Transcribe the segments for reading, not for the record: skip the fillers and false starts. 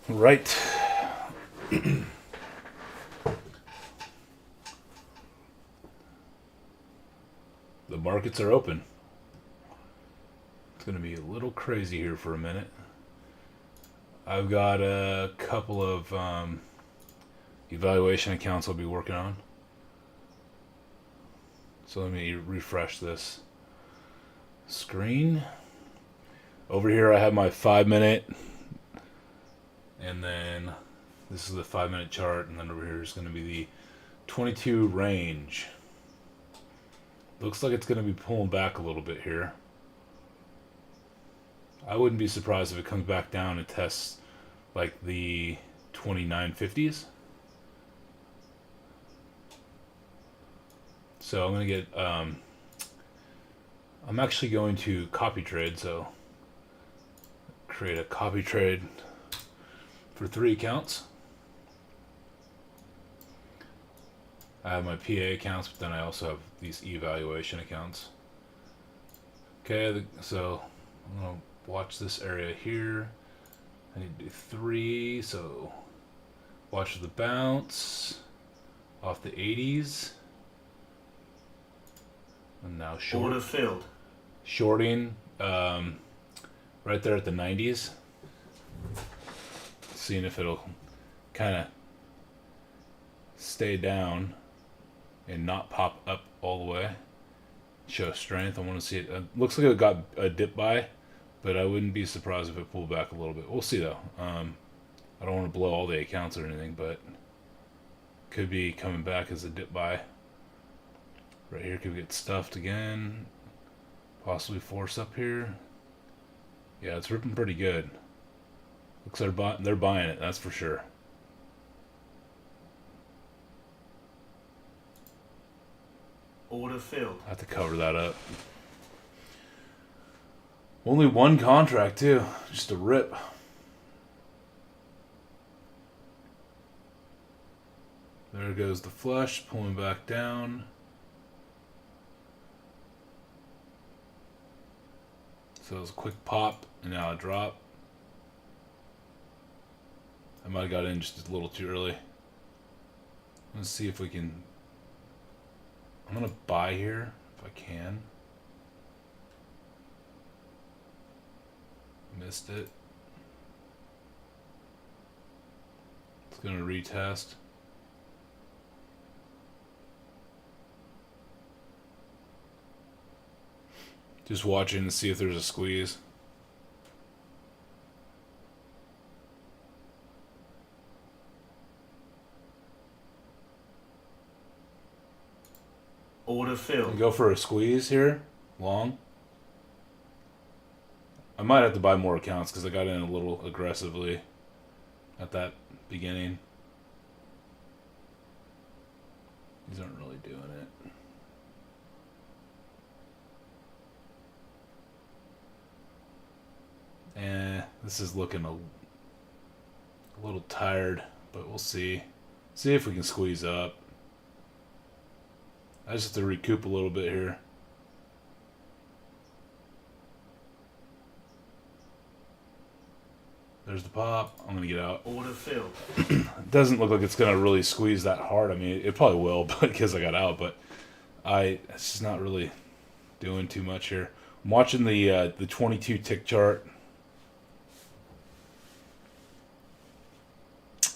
Right. The markets are open. It's going to be a little crazy here for a minute. I've got a couple of evaluation accounts I'll be working on. So let me refresh this screen. Over here I have my 5-minute, and then this is the 5-minute chart, and then over here is going to be the 22 range. Looks like it's going to be pulling back a little bit here. I wouldn't be surprised if it comes back down and tests like the 2950s. So I'm going to get, I'm actually going to copy trade, so create a copy trade for 3 accounts. I have my PA accounts, but then I also have these evaluation accounts. Okay, so I'm going to watch this area here. I need to do 3, so watch the bounce off the 80s. And now short. Order filled. Shorting right there at the 90s. Seeing if it'll kind of stay down and not pop up all the way. Show strength. I want to see it. Looks like it got a dip by, but I wouldn't be surprised if it pulled back a little bit. We'll see though. I don't want to blow all the accounts or anything, but could be coming back as a dip by. Right here could get stuffed again. Possibly force up here. Yeah, it's ripping pretty good. Looks like they're buying it, that's for sure. Order filled. I have to cover that up. Only one contract too, just a rip. There goes the flush, pulling back down. So it was a quick pop, and now a drop. I might have got in just a little too early. Let's see if we can... I'm going to buy here, if I can. Missed it. It's going to retest. Just watching to see if there's a squeeze. Order filled. Go for a squeeze here, long. I might have to buy more accounts because I got in a little aggressively at that beginning. These aren't really doing it. This is looking a little tired, but we'll see. See if we can squeeze up. I just have to recoup a little bit here. There's the pop. I'm going to get out. Order filled. It doesn't look like it's going to really squeeze that hard. I mean, it probably will because I got out, but it's just not really doing too much here. I'm watching the 22 tick chart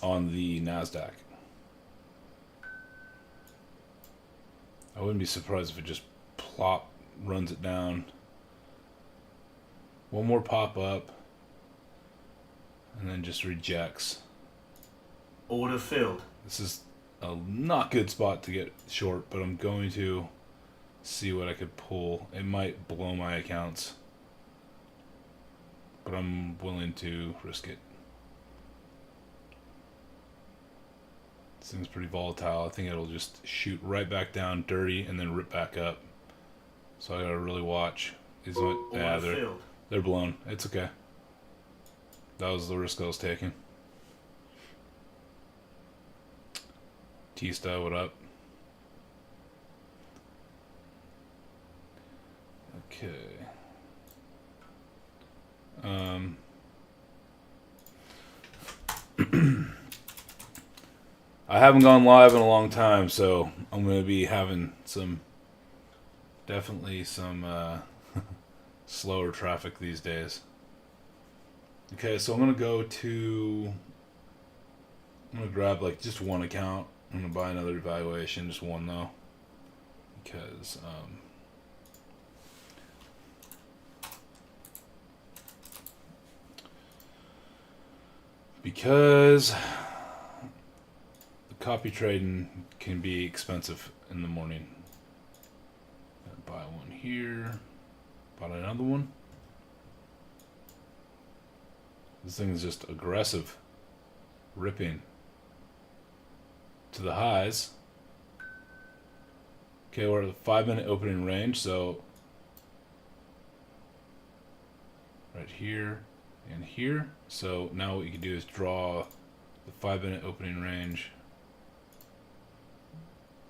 on the NASDAQ. I wouldn't be surprised if it just plop runs it down. One more pop up, and then just rejects. Order filled. This is a not good spot to get short, but I'm going to see what I could pull. It might blow my accounts, but I'm willing to risk it. This thing's pretty volatile. I think it'll just shoot right back down dirty and then rip back up. So I gotta really watch. These they're blown. It's okay. That was the risk I was taking. T-Style, what up? Okay. I haven't gone live in a long time, so I'm going to be having definitely some slower traffic these days. Okay, so I'm going to I'm going to grab like just one account. I'm going to buy another evaluation, just one though. Because the copy trading can be expensive in the morning. Buy one here, bought another one. This thing is just aggressive, ripping to the highs. Okay, we're at the 5-minute opening range, so right here and here. So now what you can do is draw the 5-minute opening range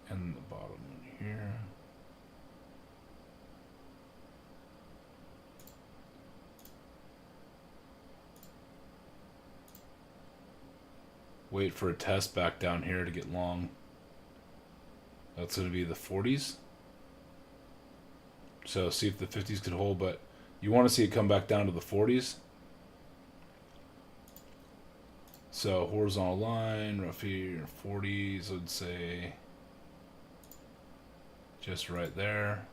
and the bottom one here. Wait for a test back down here to get long. That's going to be the 40s. So see if the 50s could hold, but you want to see it come back down to the 40s. So horizontal line, roughly 40s, I'd say just right there.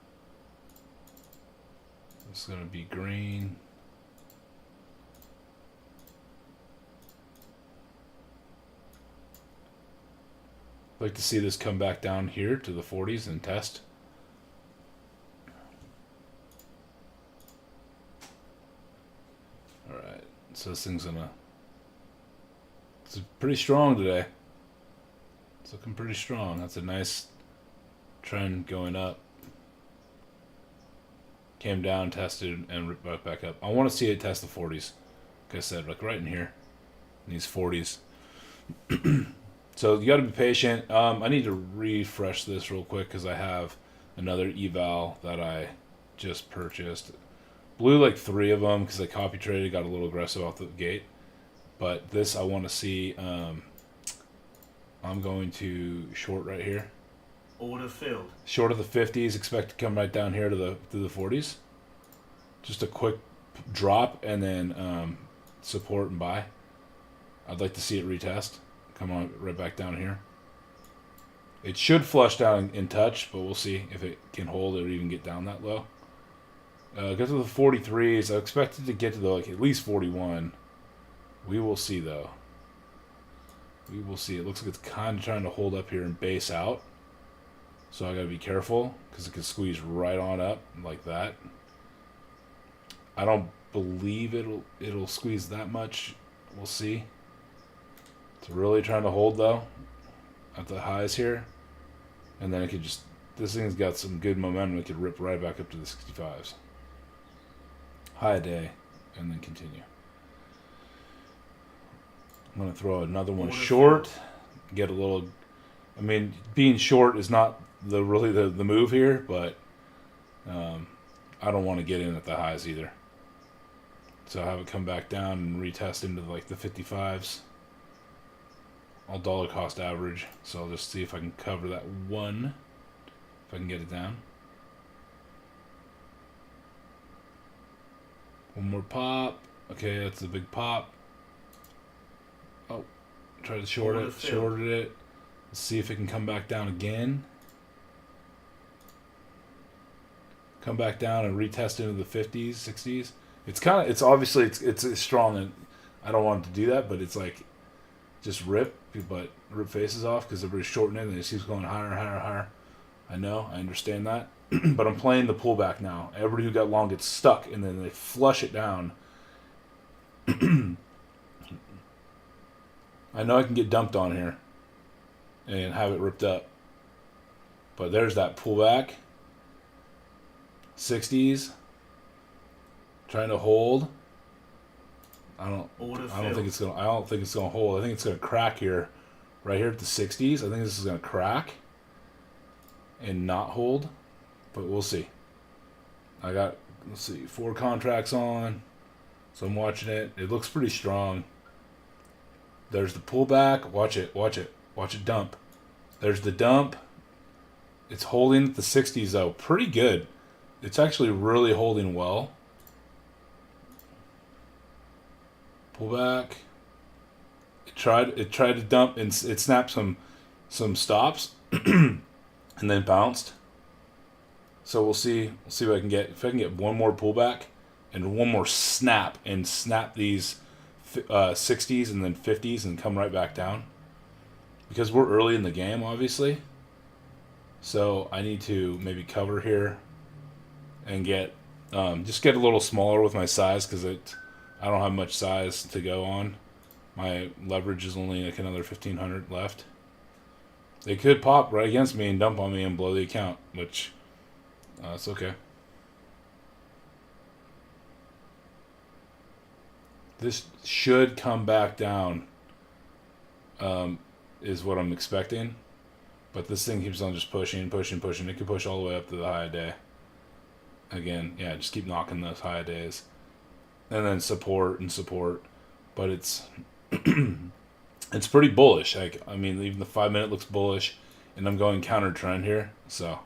It's going to be green. I'd like to see this come back down here to the 40s and test. Alright, so this thing's it's pretty strong today. It's looking pretty strong. That's a nice trend going up. Came down, tested, and ripped right back up. I want to see it test the 40s. Like I said, like right in here. In these 40s. So you got to be patient. I need to refresh this real quick because I have another eval that I just purchased. Blew like 3 of them because I copy traded, got a little aggressive off the gate. But this I want to see. I'm going to short right here. Order filled. Short of the 50s, expect to come right down here to the 40s. Just a quick drop and then support and buy. I'd like to see it retest. Come on, right back down here. It should flush down in touch, but we'll see if it can hold it or even get down that low. Go to the 43s. I expect it to get to the at least 41. We will see though. We will see. It looks like it's kind of trying to hold up here and base out. So I gotta be careful because it can squeeze right on up like that. I don't believe it'll squeeze that much. We'll see. It's really trying to hold though at the highs here, and then it could just. This thing's got some good momentum. It could rip right back up to the 65s. High day, and then continue. I'm gonna throw another one short. Get a little. I mean, being short is not really the move here, but I don't want to get in at the highs either. So have it come back down and retest into like the 55s. I'll dollar cost average, so I'll just see if I can cover that one. If I can get it down. One more pop. Okay, that's a big pop. Oh, try to short it. Shorted it. Let's see if it can come back down again. Come back down and retest into the 50s, 60s. It's obviously it's strong, and I don't want it to do that, but it's like just rip faces off because everybody's shorting it and it just keeps going higher, higher, higher. I know, I understand that, but I'm playing the pullback now. Everybody who got long gets stuck, and then they flush it down. I know I can get dumped on here and have it ripped up, but there's that pullback. 60s, trying to hold. I don't think it's gonna hold. I think it's gonna crack here, right here at the 60s. I think this is gonna crack and not hold, but we'll see. I got, let's see, 4 contracts on, so I'm watching it. It looks pretty strong. There's the pullback. Watch it. Watch it. Watch it dump. There's the dump. It's holding at the 60s though. Pretty good. It's actually really holding well. Pullback. It tried to dump and it snapped some stops and then bounced. So we'll see if I can get one more pullback and one more snap and snap these 60s and then 50s and come right back down. Because we're early in the game, obviously. So I need to maybe cover here and just get a little smaller with my size because I don't have much size to go on. My leverage is only like another 1,500 left. They could pop right against me and dump on me and blow the account, which it's okay. This should come back down, is what I'm expecting. But this thing keeps on just pushing. It could push all the way up to the high day. Again, yeah, just keep knocking those high days. And then support. But it's it's pretty bullish. I mean, even the 5 minute looks bullish. And I'm going counter trend here. So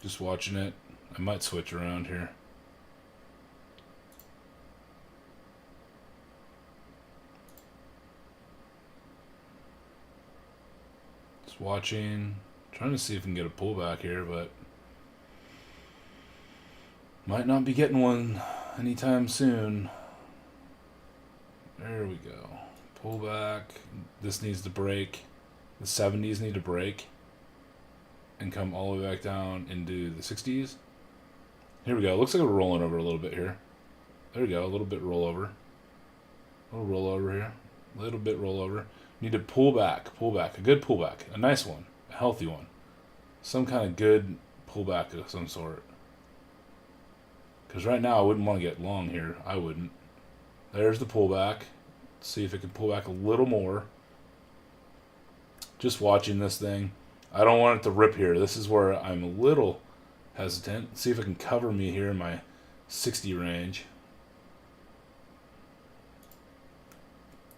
just watching it. I might switch around here. Just watching. Trying to see if I can get a pullback here, but might not be getting one anytime soon. There we go. Pullback. This needs to break. The 70s need to break and come all the way back down into the 60s. Here we go. Looks like we're rolling over a little bit here. There we go. A little bit rollover. A little rollover here. A little bit rollover. Need to pull back. A good pullback. A nice one. A healthy one. Some kind of good pullback of some sort. Because right now I wouldn't want to get long here. I wouldn't. There's the pullback. Let's see if it can pull back a little more. Just watching this thing. I don't want it to rip here. This is where I'm a little hesitant. Let's see if it can cover me here in my 60 range.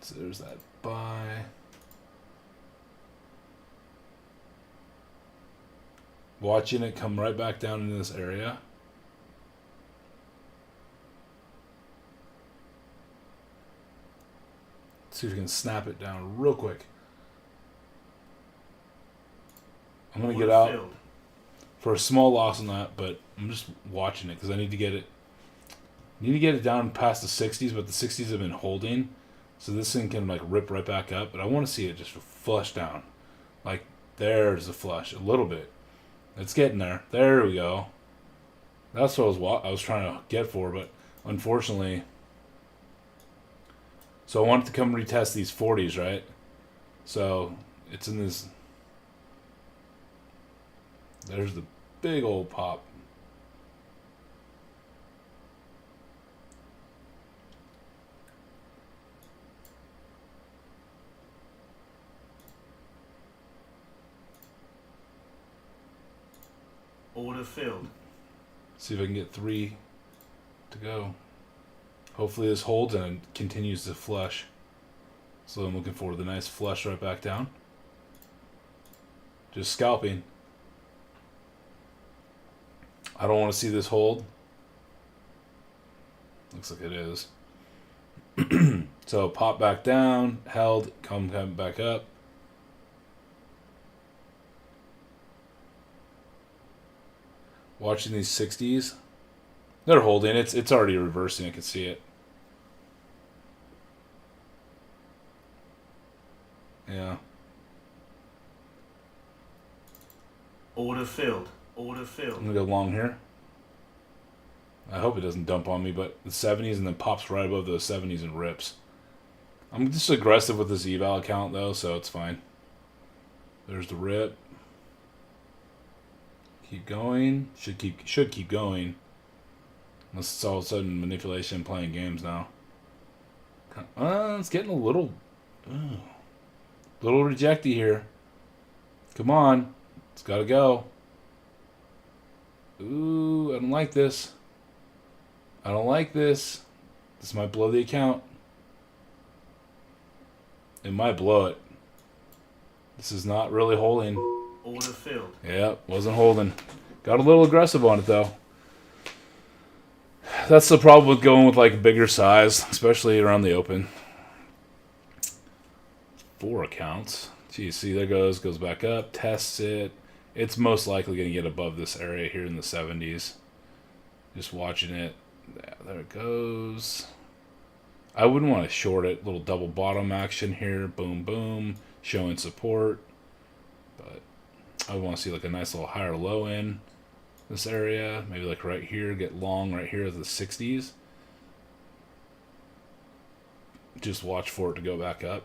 So there's that buy. Watching it come right back down into this area. Let's see if we can snap it down real quick. I'm going to get out for a small loss on that, but I'm just watching it because I need to get it down past the 60s, but the 60s have been holding. So this thing can like rip right back up, but I want to see it just flush down. Like there's a flush, a little bit. It's getting there. There we go. That's what I was trying to get for, but unfortunately. So I wanted to come retest these 40s, right? So it's in this. There's the big old pop. Order filled. See if I can get 3 to go. Hopefully this holds and it continues to flush. So I'm looking for the nice flush right back down. Just scalping. I don't want to see this hold. Looks like it is. So pop back down, held, come back up. Watching these 60s. They're holding. It's already reversing. I can see it. Yeah. Order filled. I'm going to go long here. I hope it doesn't dump on me, but the 70s and then pops right above those 70s and rips. I'm just aggressive with this eval account, though, so it's fine. There's the rip. Keep going. Should keep going. Unless it's all of a sudden manipulation playing games now. It's getting a little rejecty here. Come on. It's got to go. Ooh, I don't like this. This might blow the account. It might blow it. This is not really holding. Order filled. Yep, wasn't holding. Got a little aggressive on it though. That's the problem with going with like a bigger size, especially around the open. 4 accounts. Gee, see, there goes back up, tests it. It's most likely going to get above this area here in the 70s. Just watching it. Yeah, there it goes. I wouldn't want to short it. Little double bottom action here. Boom, boom. Showing support. But I want to see like a nice little higher low in this area. Maybe like right here. Get long right here at the 60s. Just watch for it to go back up.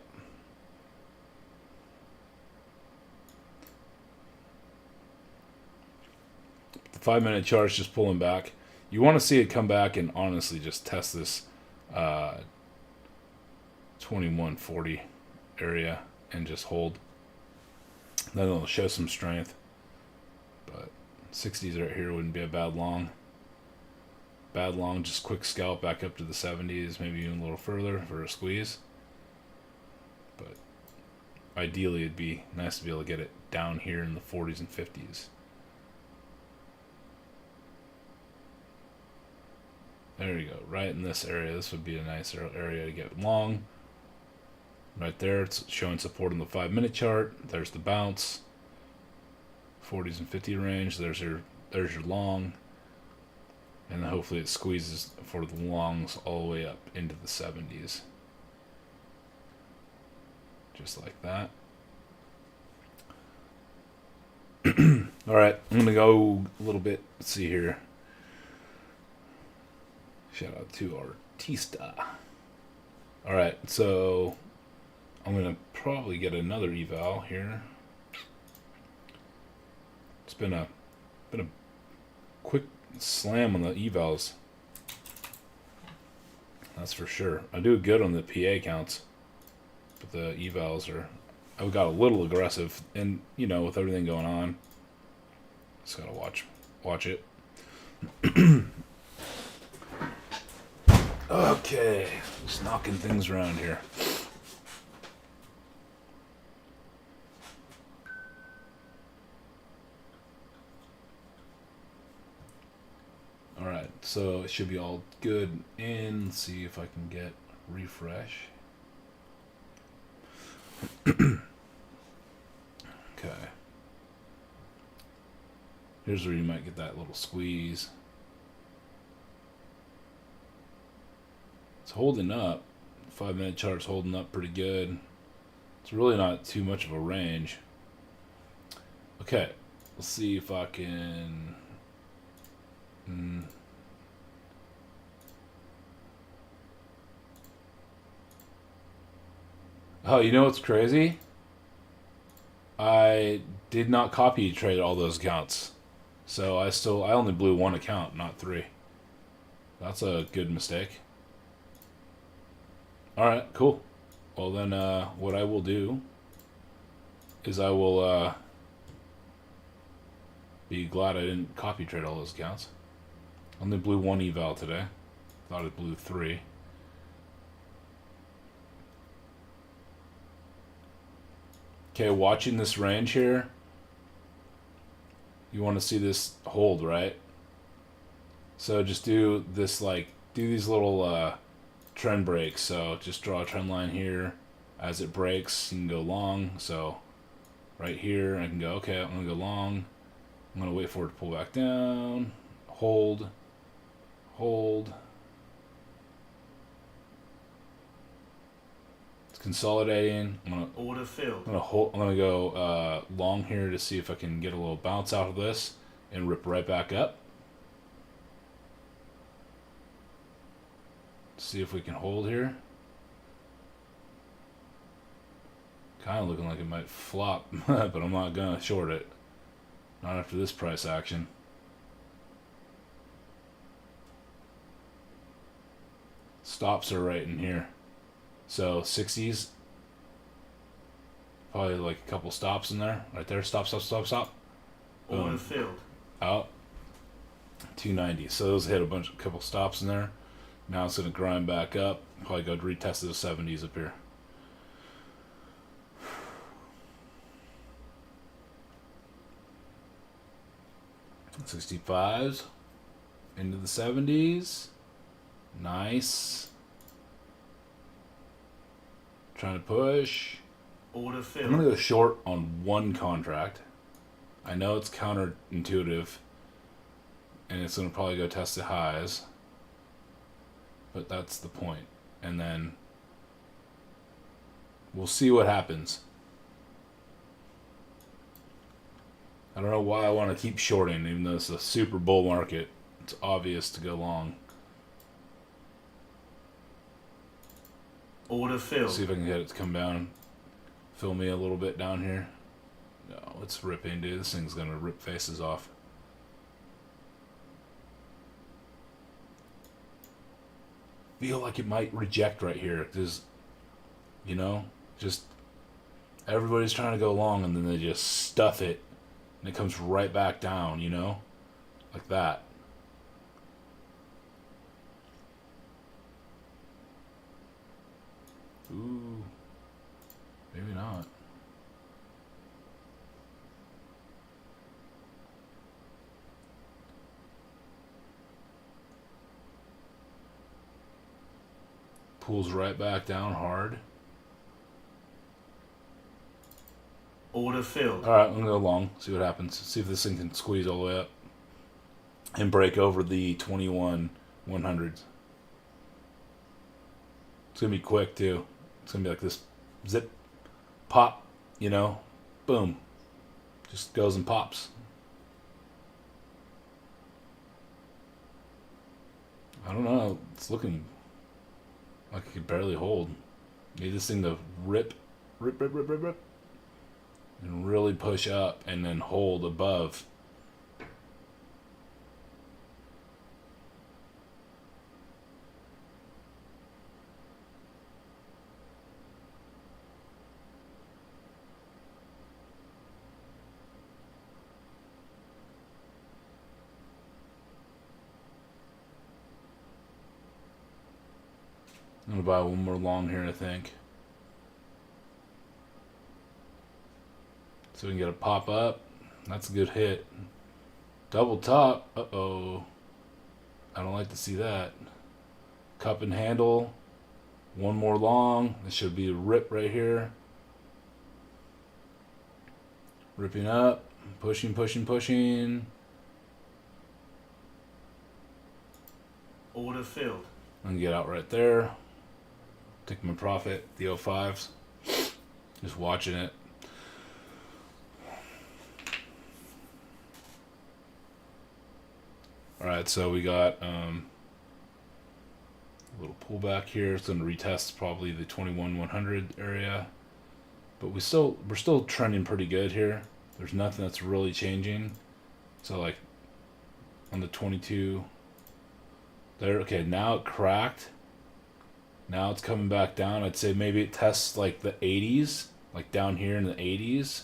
The 5-minute chart is just pulling back. You want to see it come back and honestly just test this 2140 area and just hold. Then it'll show some strength. But 60s right here wouldn't be a bad long. Bad long, just quick scalp back up to the 70s, maybe even a little further for a squeeze. But ideally it'd be nice to be able to get it down here in the 40s and 50s. There you go, right in this area. This would be a nice area to get long. Right there, it's showing support in the 5-minute chart. There's the bounce. 40s and 50 range. There's your long. And then hopefully it squeezes for the longs all the way up into the 70s. Just like that. Alright, I'm going to go a little bit. Let's see here. Shout out to Artista. Alright, so I'm going to probably get another eval here. It's been a quick slam on the evals. That's for sure. I do good on the PA counts, but the evals are... I got a little aggressive, and you know, with everything going on, just gotta watch it. Okay, just knocking things around here. Alright, so it should be all good in. Let's see if I can get refresh. Okay. Here's where you might get that little squeeze. It's holding up. 5-minute chart's holding up pretty good. It's really not too much of a range. Okay, let's see if I can... Oh, you know what's crazy? I did not copy trade all those accounts. So I only blew 1 account, not 3. That's a good mistake. Alright, cool. Well then, what I will do is I will be glad I didn't copy trade all those accounts. Only blew 1 eval today. Thought it blew 3. Okay, watching this range here, you want to see this hold, right? So just do this, do these little trend breaks. So just draw a trend line here. As it breaks, you can go long. So right here, I can go, okay, I'm going to go long. I'm going to wait for it to pull back down. Hold. Hold. It's consolidating. Order filled. I'm gonna go long here to see if I can get a little bounce out of this and rip right back up. See if we can hold here. Kind of looking like it might flop, but I'm not gonna short it. Not after this price action. Stops are right in here. So 60s, probably like a couple stops in there. Right there, stop, stop, stop, stop. Order filled. Out. 290. So those hit a couple stops in there. Now it's going to grind back up. Probably go retest the 70s up here. $65s into the 70s. Nice. Trying to push. Order I'm filled. going to go short on one contract. I know it's counterintuitive, and it's going to probably go test the highs, but that's the point. And then we'll see what happens. I don't know why I want to keep shorting, even though it's a super bull market. It's obvious to go long. Order filled. See if I can get it to come down. Fill me a little bit down here. No, it's ripping, dude. This thing's gonna rip faces off. Feel like it might reject right here, because, you know, just everybody's trying to go long, and then they just stuff it, and it comes right back down, you know, like that. Ooh, maybe not. Pulls right back down hard. Order filled. All right, I'm gonna go long. See what happens. See if this thing can squeeze all the way up and break over the 21 100s. It's gonna be quick too. It's gonna be like this zip, pop, you know, boom, just goes and pops. I don't know. It's looking like it could barely hold. Need this thing to rip, and really push up and then hold above. I'm gonna buy one more long here, I think. So we can get a pop up. That's a good hit. Double top. Uh-oh. I don't like to see that. Cup and handle. One more long. This should be a rip right here. Ripping up. Pushing, pushing, pushing. Order filled. I'm gonna get out right there. Take my profit, the 05s. Just watching it. Alright, so we got a little pullback here. It's gonna retest probably the 21 100 area. But we're still trending pretty good here. There's nothing that's really changing. So like on the 22 there, okay, now it cracked. Now it's coming back down. I'd say maybe it tests like the 80s, like down here in the 80s.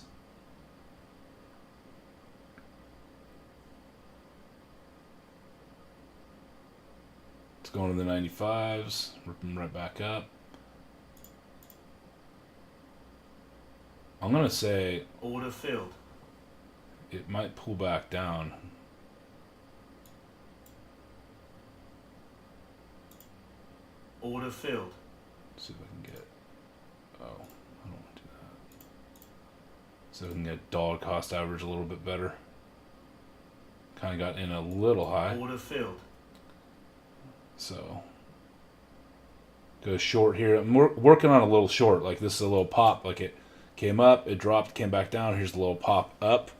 It's going to the 95s, ripping right back up. I'm going to say Order filled. it might pull back down. Order filled. See if I can get. Oh, I don't want to do that. So we can get dollar cost average a little bit better. Kind of got in a little high. Order filled. So go short here. I'm working on a little short. Like this is a little pop. Like it came up, it dropped, came back down. Here's a little pop up.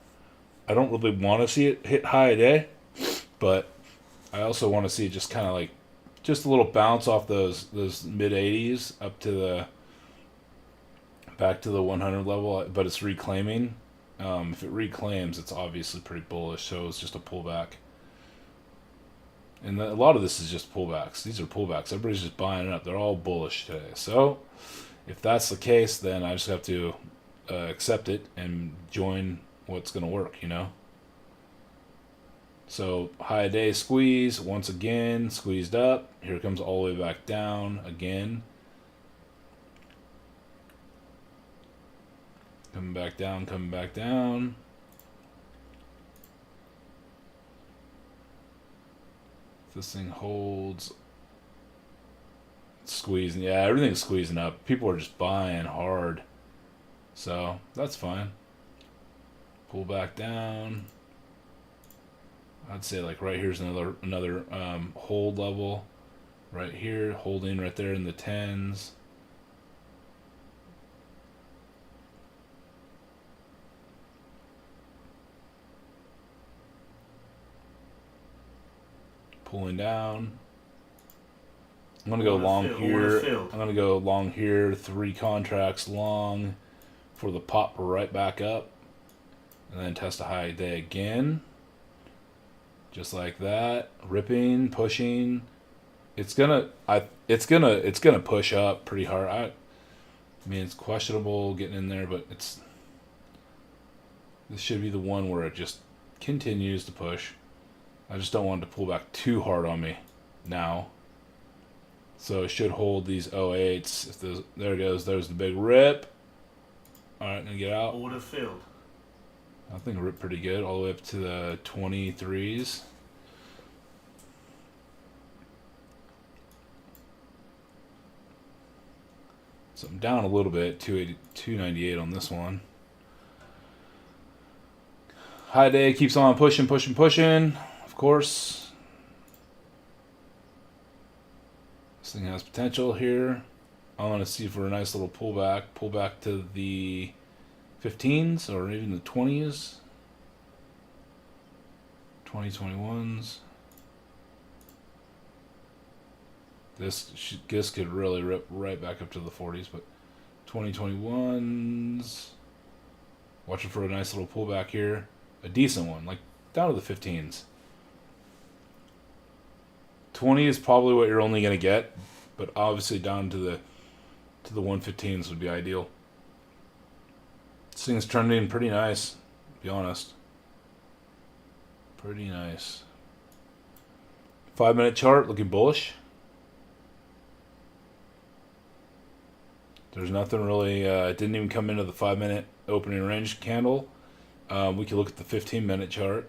I don't really want to see it hit high today, but I also want to see it just kind of like just a little bounce off those mid 80s up to the back to the 100 level. But it's reclaiming. If it reclaims, it's obviously pretty bullish. So it's just a pullback. And a lot of this is just pullbacks. These are pullbacks. Everybody's just buying it up. They're all bullish today. So if that's the case, then I just have to accept it and join what's going to work, you know? So high day squeeze once again, squeezed up. Here it comes all the way back down again. Coming back down, coming back down. If this thing holds, it's squeezing. Yeah, everything's squeezing up. People are just buying hard. So that's fine. Pull back down. I'd say like right here's another hold level. Right here, holding right there in the tens. Pulling down. I'm gonna go long here. I'm gonna go long here. 3 contracts long for the pop right back up, and then test a high day again. Just like that, ripping, pushing. It's gonna push up pretty hard. I mean, it's questionable getting in there, but this should be the one where it just continues to push. I just don't want it to pull back too hard on me now. So it should hold these 08s. There it goes. There's the big rip. All right, gonna get out. Order filled. I think it ripped pretty good all the way up to the 23s. So I'm down a little bit, 298 on this one. High day keeps on pushing, pushing, pushing. Of course. This thing has potential here. I want to see for a nice little pullback. Pull back to the 15s or even the 20s. 2021s. This could really rip right back up to the 40s, but 2021s. Watching for a nice little pullback here. A decent one, like down to the 15s. 20 is probably what you're only going to get, but obviously down to the 115s would be ideal. This thing's trending pretty nice, to be honest. Pretty nice. 5-minute chart looking bullish. There's nothing really, it didn't even come into the 5-minute opening range candle. We can look at the 15-minute chart.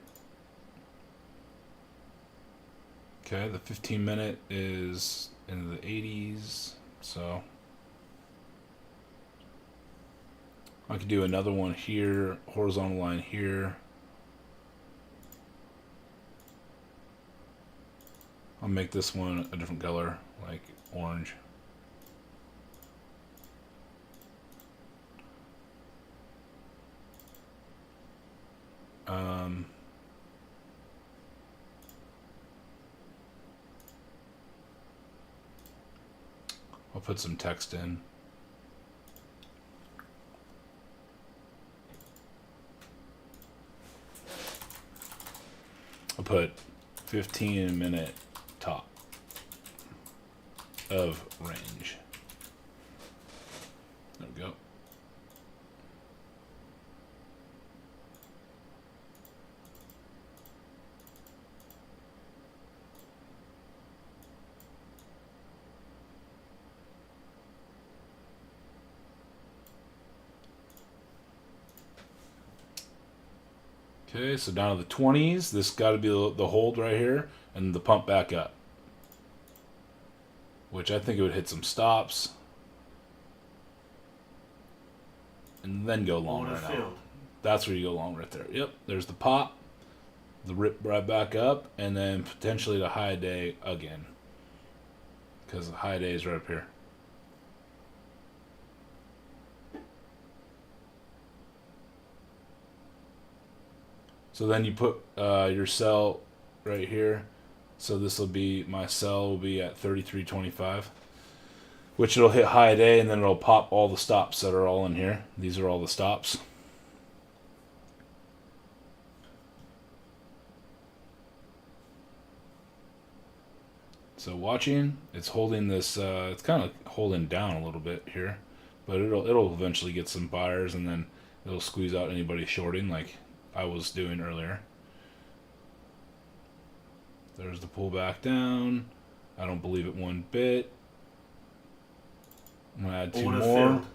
Okay, the 15-minute is in the 80s, so I could do another one here, horizontal line here. I'll make this one a different color, like orange. I'll put some text in. I'll put 15-minute top of range. There we go. Okay, so down to the 20s. This got to be the hold right here, and the pump back up. Which I think it would hit some stops. And then go long right now. That's where you go long right there. Yep, there's the pop. The rip right back up, and then potentially the high day again. Because the high day is right up here. So then you put your sell right here. So this will be, my sell will be at 33.25, which it'll hit high day, and then it'll pop all the stops that are all in here. These are all the stops. So watching, it's holding this. It's kind of holding down a little bit here, but it'll eventually get some buyers, and then it'll squeeze out anybody shorting like I was doing earlier. There's the pull back down. I don't believe it one bit. I'm gonna add two Order more, filled.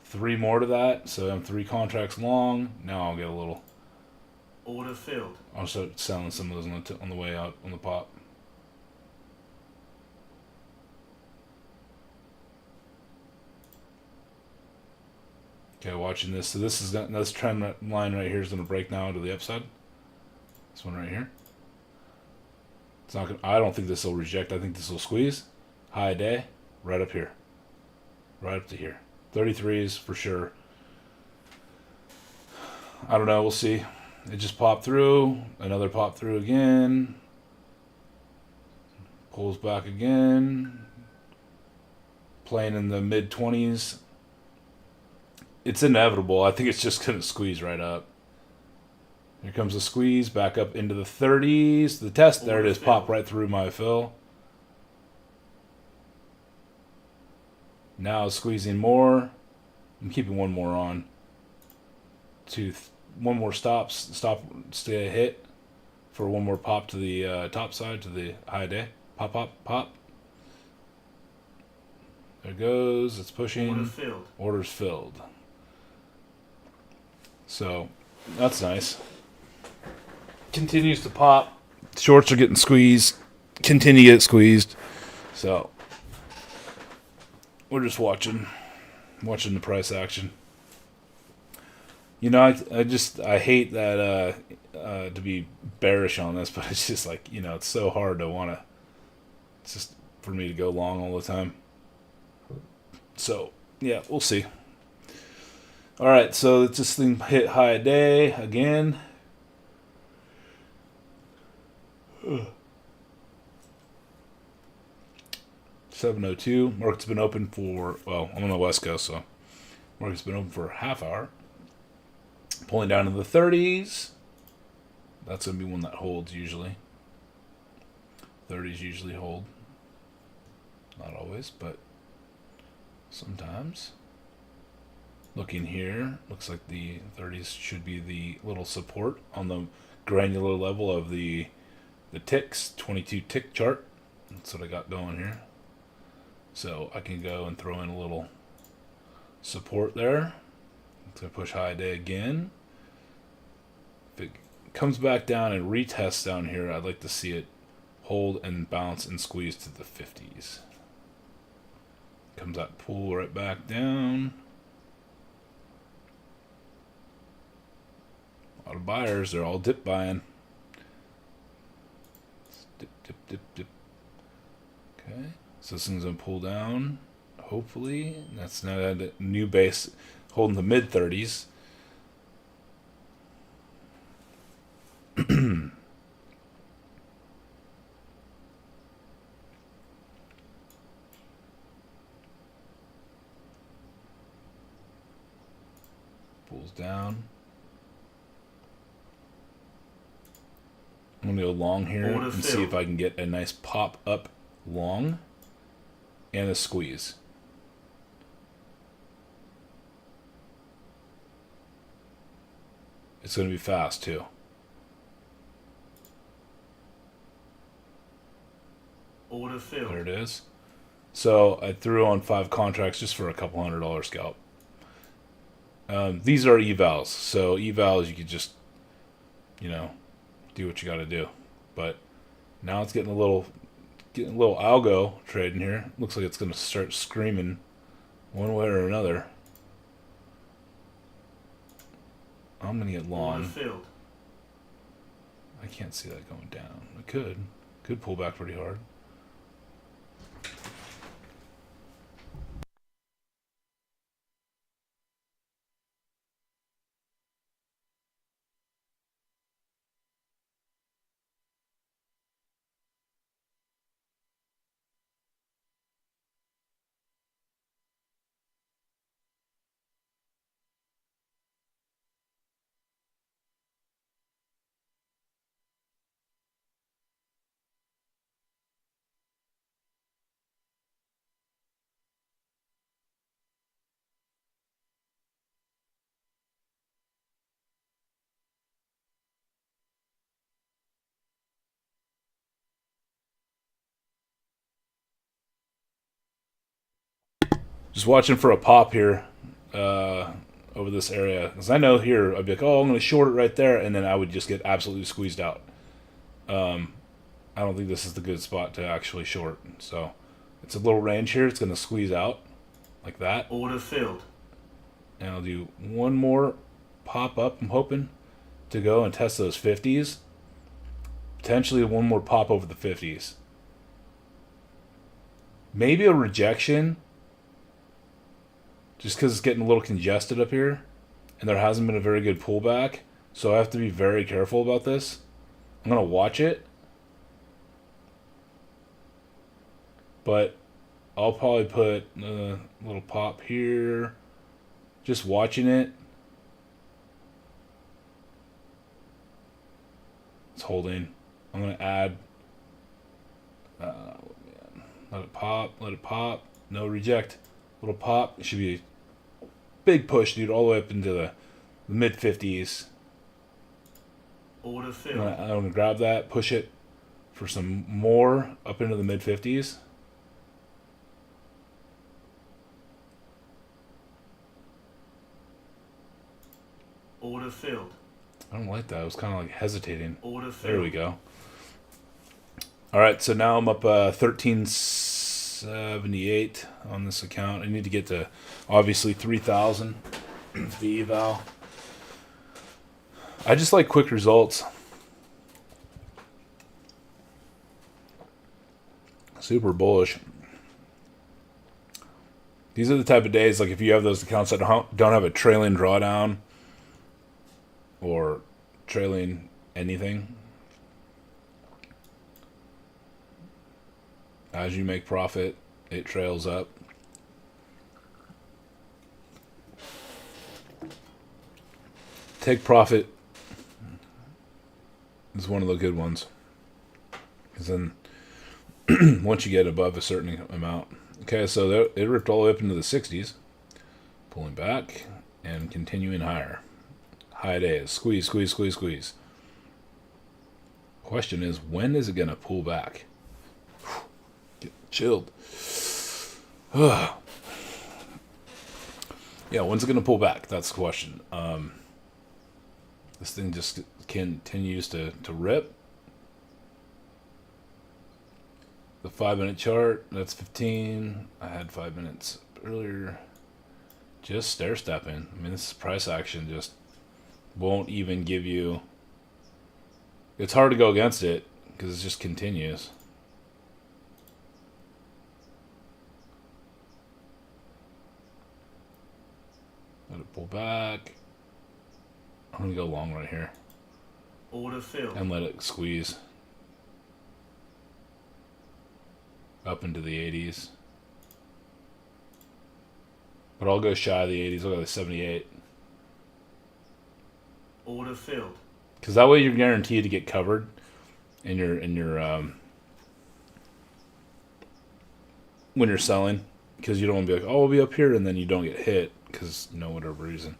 3 more to that. So I'm 3 contracts long. Now I'll get a little. Order filled. I'll start selling some of those on the way out on the pop. Okay, watching this. So this trend line right here is gonna break now to the upside. This one right here. It's not gonna. I don't think this will reject. I think this will squeeze. High day, right up here, right up to here. 33s for sure. I don't know. We'll see. It just popped through. Another pop through again. Pulls back again. Playing in the mid 20s. It's inevitable. I think it's just gonna squeeze right up. Here comes the squeeze back up into the 30s. The test, there it is, pop right through my fill. Now squeezing more. I'm keeping one more on. One more stop, stay a hit for one more pop to the top side to the high day. Pop, pop, pop. There it goes. It's pushing. Order filled. Orders filled. So that's nice. Continues to pop. Shorts are getting squeezed. Continue to get squeezed. So we're just watching the price action. You know, I hate that to be bearish on this, but it's just like, you know, it's so hard to want to. It's just for me to go long all the time. So yeah, we'll see. All right, so this thing hit high a day again. 7:02. Market's been open for, well, I'm on the West Coast, so market's been open for a half hour. Pulling down to the 30s. That's going to be one that holds usually. 30s usually hold. Not always, but sometimes. Looking here, looks like the 30s should be the little support on the granular level of the ticks, 22 tick chart. That's what I got going here. So I can go and throw in a little support there. It's going to push high day again. If it comes back down and retests down here, I'd like to see it hold and bounce and squeeze to the 50s. Comes that pull right back down. A lot of buyers, they're all dip buying. Dip, dip, dip, dip. Okay, so this thing's gonna pull down. Hopefully, that's now at a new base, holding the mid 30s. Pulls down. I'm gonna go long here Order and filled. see if I can get a nice pop up long and a squeeze. It's gonna be fast too. Order filled. There it is. So I threw on 5 contracts just for a couple $100 scalp. These are evals, so evals you could just, you know, do what you got to do. But now it's getting a little algo trade in here. Looks like it's going to start screaming one way or another. I'm going to get Order long. filled. I can't see that going down. It could pull back pretty hard. Just watching for a pop here over this area. Because I know here, I'd be like, oh, I'm going to short it right there. And then I would just get absolutely squeezed out. I don't think this is the good spot to actually short. So it's a little range here. It's going to squeeze out like that. Order filled. And I'll do one more pop up, I'm hoping, to go and test those 50s. Potentially one more pop over the 50s. Maybe a rejection, just because it's getting a little congested up here. And there hasn't been a very good pullback. So I have to be very careful about this. I'm going to watch it. But I'll probably put a little pop here. Just watching it. It's holding. I'm going to add. Let it pop. Let it pop. No reject. Little pop. It should be a big push, dude, all the way up into the mid 50s. Order filled. I'm going to grab that, push it for some more up into the mid 50s. Order filled. I don't like that. I was kind of like hesitating. Order filled. There we go. All right, so now I'm up 1378 on this account. I need to get to obviously 3,000 the eval. I just like quick results. Super bullish. These are the type of days, like if you have those accounts that don't have a trailing drawdown or trailing anything, as you make profit, it trails up. Take profit is one of the good ones. Because then once you get above a certain amount. Okay, so it ripped all the way up into the 60s. Pulling back and continuing higher. High days. Squeeze, squeeze, squeeze, squeeze. Question is, when is it going to pull back? Get chilled. Yeah, when's it going to pull back? That's the question. This thing just continues to rip. The 5-minute chart, that's 15. I had 5 minutes earlier. Just stair stepping. I mean, this price action just won't even give you. It's hard to go against it because it just continues. Let it pull back. I'm going to go long right here. Order filled. And let it squeeze up into the 80s. But I'll go shy of the 80s. I'll go to 78. Order filled. Because that way you're guaranteed to get covered in your when you're selling. Because you don't want to be like, oh, we'll be up here, and then you don't get hit because, whatever reason.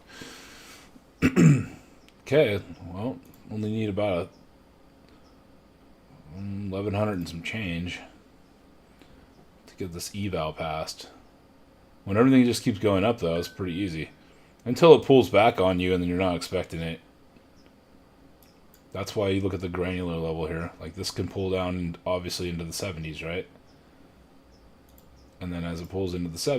Okay, well, only need about 1,100 and some change to get this eval passed. When everything just keeps going up, though, it's pretty easy. Until it pulls back on you and then you're not expecting it. That's why you look at the granular level here. Like, this can pull down, obviously, into the 70s, right? And then as it pulls into the 70s,